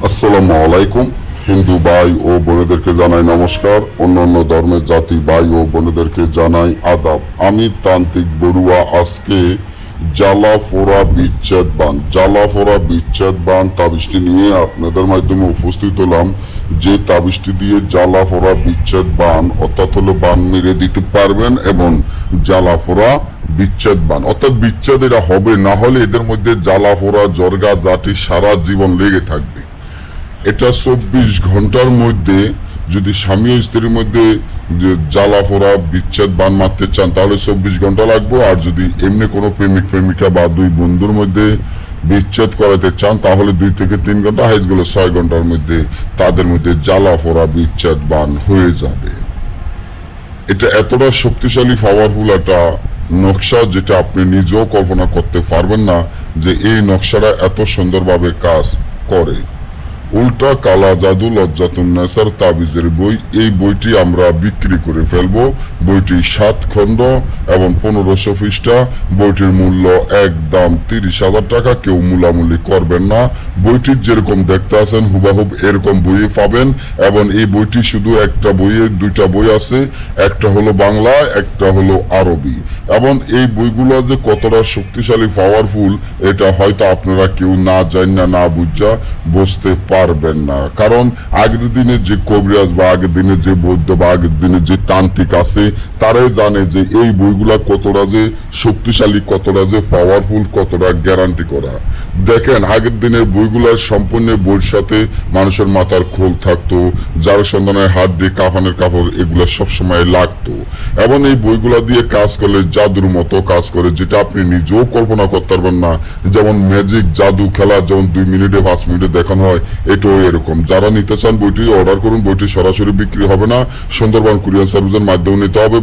আসসালামু আলাইকুম। হিন্দু ভাই ও বোনেদেরকে জানাই নমস্কার। অন্যান্য ধর্মের জাতি ভাই ও বোনেদেরকে জানাই আদাব। আমি তান্ত্রিক বড়ুয়া আজকে জ্বালাফোড়া বিচ্ছেদ বান তাবিজটি নিয়ে আপনাদের মাধ্যমে উপস্থিত হলাম। যে তাবিজটি দিয়ে জ্বালাফোড়া বিচ্ছেদ বান অর্থাৎ হলো বান মেরে দিতে পারবেন এবং জ্বালাফোড়া বিচ্ছেদ বান অর্থাৎ বিচ্ছেদ এরা হবে না হলে এদের মধ্যে জ্বালাফোড়া জর্গা জাতি সারা জীবন লেগে থাকবে। এটা 24 ঘন্টার মধ্যে যদি স্বামী ও স্ত্রীর মধ্যে জ্বালাফোড়া বিচ্ছেদ বান মারতে চান তাহলে 24 ঘন্টা লাগবে। আর যদি এমনি কোনো প্রেমিক প্রেমিকা বা দুই বন্ধুর মধ্যে বিচ্ছেদ করাতে চান তাহলে 2 থেকে 3 ঘন্টা, হাইজ গেলে 6 ঘন্টার মধ্যে তাদের মধ্যে জ্বালাফোড়া বিচ্ছেদ বান হয়ে যাবে। এটা এতটা শক্তিশালী পাওয়ারফুল একটা নকশা যেটা আপনি নিজেও কল্পনা করতে পারবেন না যে এই নকশাটা এত সুন্দরভাবে কাজ করে। উল্টা কালা জাদু লজ্জাতুন্নেসার তাবিজের বই, এই বইটি আমরা বিক্রি করে ফেলবো। বইটি 7 খণ্ড এবং 1500 পৃষ্ঠা। বইটির মূল্য একদম 30,000 টাকা। কেউ মূলামূলি করবেন না। বইটির যেরকম দেখতে আছেন হুবাহুব এরকম বই পাবেন। এবং এই বইটি শুধু একটা বইয়ে 2টা বই আছে, একটা হলো বাংলা, একটা হলো আরবি। এবং এই বইগুলো যে কতটা শক্তিশালী পাওয়ারফুল এটা হয়তো আপনারা কেউ না জানেন না বুঝা বুঝতে পারবেন না। কারণ আগের দিনে যে কবিরাজ বা আগের দিনে যে বৌদ্ধ বা আগের দিনে যে তান্ত্রিক আছে তারাই জানে যে এই বইগুলা কতটা যে শক্তিশালী, কতটা যে পাওয়ারফুল, কতটা গ্যারান্টি করা। দেখেন আগের দিনের বইগুলার সম্পূর্ণ বইয়ের সাথে মানুষের মাথার খোল থাকতো, যার সন্ধানের হাড্ডি, কাফনের কাপড় এগুলা সবসময় লাগতো। এবং এই বইগুলা দিয়ে কাজ করলে জাদুর মতো কাজ করে, যেটা আপনি নিজেও কল্পনা করতে পারবেন না। যেমন ম্যাজিক জাদু খেলা যেমন 2 মিনিটে 5 মিনিটে দেখানো হয়, এটাও এরকম। যারা নিতে চান বইটি অর্ডার করুন। বইটি সরাসরি বিক্রি হবে না, সুন্দরবন কুরিয়ার সার্ভিসের মাধ্যমে নিতে হবে।